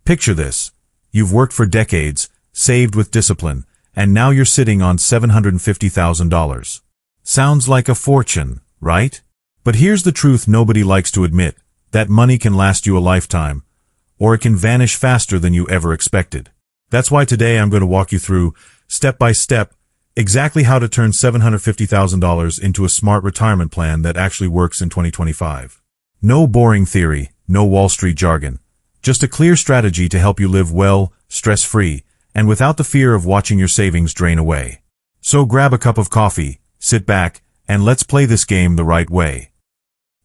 Picture this. You've worked for decades, saved with discipline, and now you're sitting on $750,000. Sounds like a fortune, right? But here's the truth nobody likes to admit. That money can last you a lifetime, or it can vanish faster than you ever expected. That's why today I'm going to walk you through, step by step, exactly how to turn $750,000 into a smart retirement plan that actually works in 2025. No boring theory, no Wall Street jargon. Just a clear strategy to help you live well, stress-free, and without the fear of watching your savings drain away. So grab a cup of coffee, sit back, and let's play this game the right way.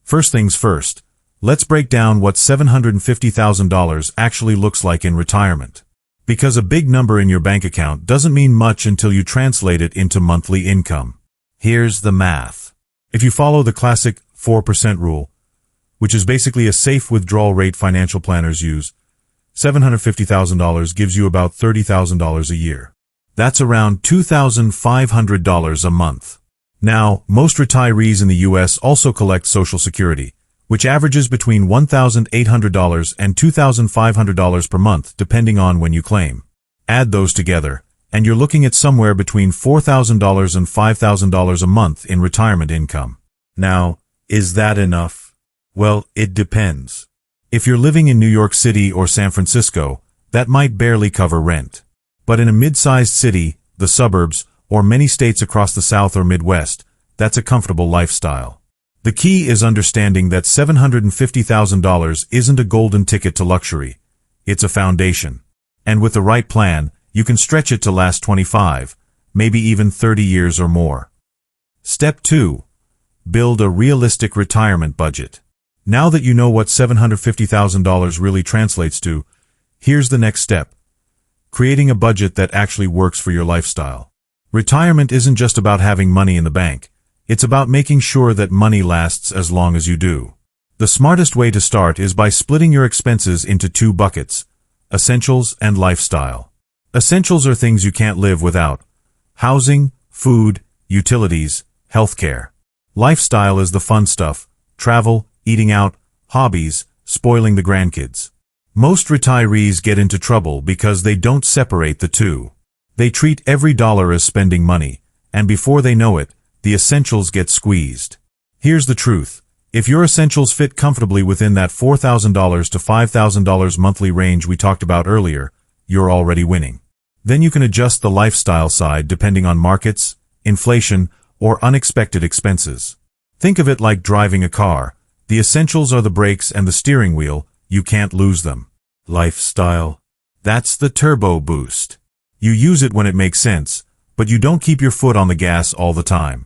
First things first, let's break down what $750,000 actually looks like in retirement. Because a big number in your bank account doesn't mean much until you translate it into monthly income. Here's the math. If you follow the classic 4% rule, which is basically a safe withdrawal rate financial planners use, $750,000 gives you about $30,000 a year. That's around $2,500 a month. Now, most retirees in the U.S. also collect Social Security, which averages between $1,800 and $2,500 per month depending on when you claim. Add those together, and you're looking at somewhere between $4,000 and $5,000 a month in retirement income. Now, is that enough? Well, it depends. If you're living in New York City or San Francisco, that might barely cover rent. But in a mid-sized city, the suburbs, or many states across the South or Midwest, that's a comfortable lifestyle. The key is understanding that $750,000 isn't a golden ticket to luxury. It's a foundation. And with the right plan, you can stretch it to last 25, maybe even 30 years or more. Step 2. Build a realistic retirement budget. Now that you know what $750,000 really translates to, here's the next step. Creating a budget that actually works for your lifestyle. Retirement isn't just about having money in the bank. It's about making sure that money lasts as long as you do. The smartest way to start is by splitting your expenses into two buckets, essentials and lifestyle. Essentials are things you can't live without: housing, food, utilities, healthcare. Lifestyle is the fun stuff: travel, eating out, hobbies, spoiling the grandkids. Most retirees get into trouble because they don't separate the two. They treat every dollar as spending money, and before they know it, the essentials get squeezed. Here's the truth. If your essentials fit comfortably within that $4,000 to $5,000 monthly range we talked about earlier, you're already winning. Then you can adjust the lifestyle side depending on markets, inflation, or unexpected expenses. Think of it like driving a car. The essentials are the brakes and the steering wheel. You can't lose them. Lifestyle. That's the turbo boost. You use it when it makes sense, but you don't keep your foot on the gas all the time.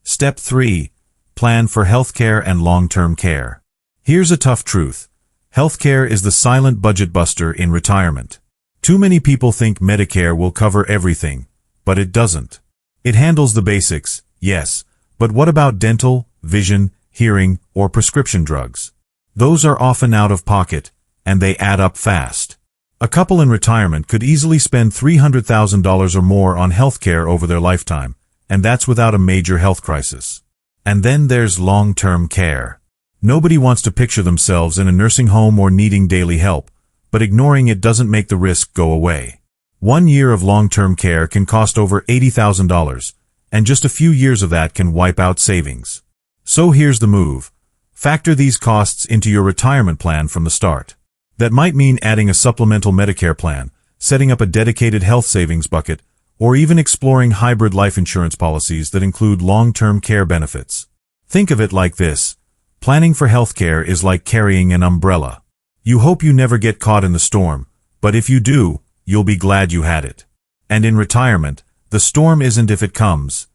Step 3. Plan for healthcare and long-term care. Here's a tough truth. Healthcare is the silent budget buster in retirement. Too many people think Medicare will cover everything, but it doesn't. It handles the basics, yes, but what about dental, vision, hearing, or prescription drugs? Those are often out of pocket, and they add up fast. A couple in retirement could easily spend $300,000 or more on healthcare over their lifetime, and that's without a major health crisis. And then there's long-term care. Nobody wants to picture themselves in a nursing home or needing daily help, but ignoring it doesn't make the risk go away. 1 year of long-term care can cost over $80,000, and just a few years of that can wipe out savings. So here's the move. Factor these costs into your retirement plan from the start. That might mean adding a supplemental Medicare plan, setting up a dedicated health savings bucket, or even exploring hybrid life insurance policies that include long-term care benefits. Think of it like this. Planning for healthcare is like carrying an umbrella. You hope you never get caught in the storm, but if you do, you'll be glad you had it. And in retirement, the storm isn't if it comes,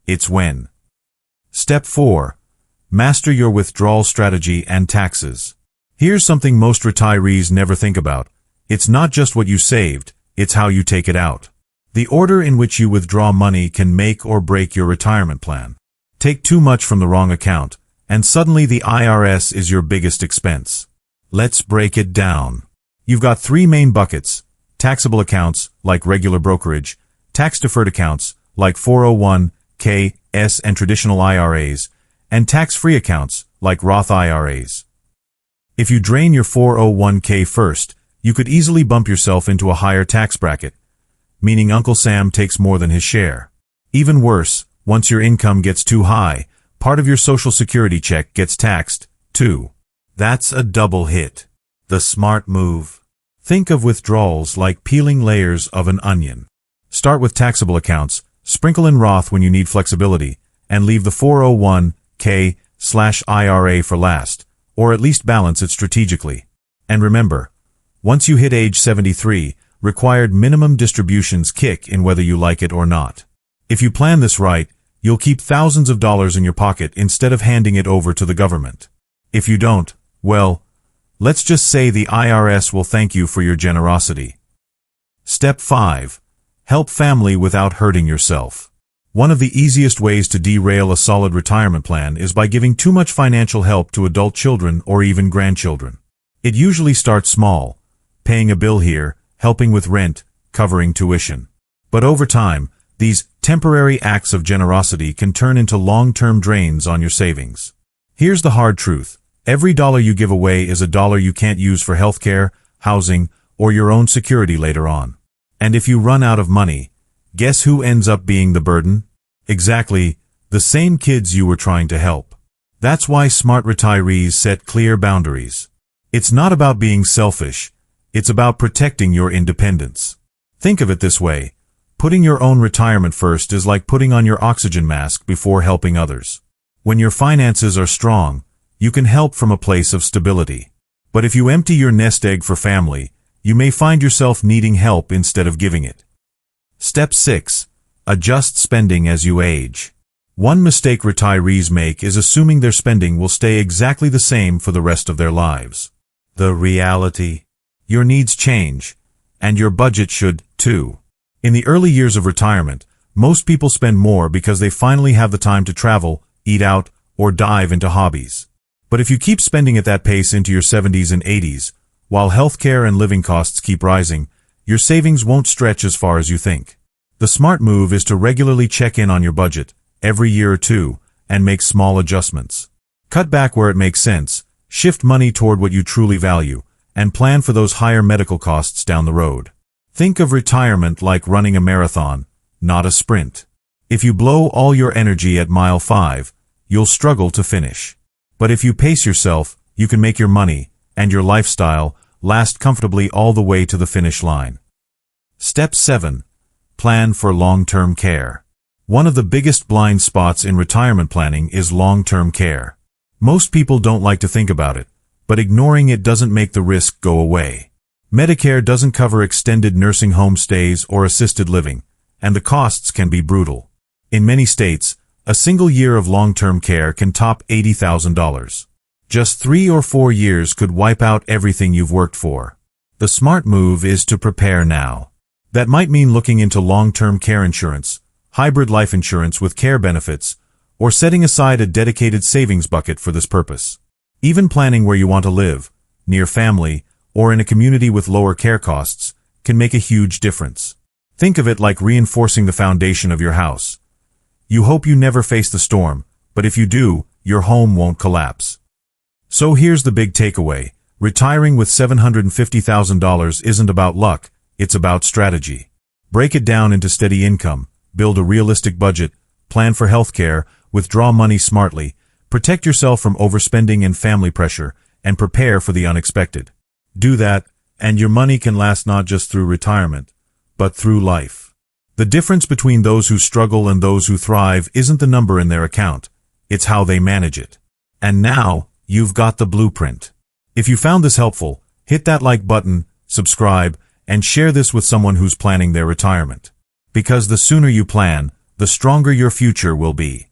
it's when. Step 4. Master your withdrawal strategy and taxes. Here's something most retirees never think about. It's not just what you saved, it's how you take it out. The order in which you withdraw money can make or break your retirement plan. Take too much from the wrong account, and suddenly the IRS is your biggest expense. Let's break it down. You've got 3 main buckets: taxable accounts, like regular brokerage, tax-deferred accounts, like 401(k)s and traditional IRAs, and tax-free accounts, like Roth IRAs. If you drain your 401(k) first, You could easily bump yourself into a higher tax bracket, meaning Uncle Sam takes more than his share. Even worse, once your income gets too high, part of your Social Security check gets taxed, too. That's a double hit. The smart move. Think of withdrawals like peeling layers of an onion. Start with taxable accounts, sprinkle in Roth when you need flexibility, and leave the 401k/IRA for last, or at least balance it strategically. And remember, once you hit age 73, required minimum distributions kick in whether you like it or not. If you plan this right, you'll keep thousands of dollars in your pocket instead of handing it over to the government. If you don't, well, let's just say the IRS will thank you for your generosity. Step 5. Help family without hurting yourself. One of the easiest ways to derail a solid retirement plan is by giving too much financial help to adult children or even grandchildren. It usually starts small, paying a bill here, helping with rent, covering tuition. But over time, these temporary acts of generosity can turn into long-term drains on your savings. Here's the hard truth. Every dollar you give away is a dollar you can't use for healthcare, housing, or your own security later on. And if you run out of money, guess who ends up being the burden? Exactly, the same kids you were trying to help. That's why smart retirees set clear boundaries. It's not about being selfish, it's about protecting your independence. Think of it this way. Putting your own retirement first is like putting on your oxygen mask before helping others. When your finances are strong, you can help from a place of stability. But if you empty your nest egg for family, you may find yourself needing help instead of giving it. Step 6. Adjust spending as you age. One mistake retirees make is assuming their spending will stay exactly the same for the rest of their lives. The reality: your needs change, and your budget should, too. In the early years of retirement, most people spend more because they finally have the time to travel, eat out, or dive into hobbies. But if you keep spending at that pace into your 70s and 80s, while healthcare and living costs keep rising, your savings won't stretch as far as you think. The smart move is to regularly check in on your budget, every year or two, and make small adjustments. Cut back where it makes sense, shift money toward what you truly value, and plan for those higher medical costs down the road. Think of retirement like running a marathon, not a sprint. If you blow all your energy at mile 5, you'll struggle to finish. But if you pace yourself, you can make your money and your lifestyle last comfortably all the way to the finish line. Step 7. Plan for long-term care. One of the biggest blind spots in retirement planning is long-term care. Most people don't like to think about it, but ignoring it doesn't make the risk go away. Medicare doesn't cover extended nursing home stays or assisted living, and the costs can be brutal. In many states, a single year of long-term care can top $80,000. Just 3 or 4 years could wipe out everything you've worked for. The smart move is to prepare now. That might mean looking into long-term care insurance, hybrid life insurance with care benefits, or setting aside a dedicated savings bucket for this purpose. Even planning where you want to live, near family, or in a community with lower care costs, can make a huge difference. Think of it like reinforcing the foundation of your house. You hope you never face the storm, but if you do, your home won't collapse. So here's the big takeaway. Retiring with $750,000 isn't about luck, it's about strategy. Break it down into steady income, build a realistic budget, plan for healthcare, withdraw money smartly, protect yourself from overspending and family pressure, and prepare for the unexpected. Do that, and your money can last not just through retirement, but through life. The difference between those who struggle and those who thrive isn't the number in their account, it's how they manage it. And now, you've got the blueprint. If you found this helpful, hit that like button, subscribe, and share this with someone who's planning their retirement. Because the sooner you plan, the stronger your future will be.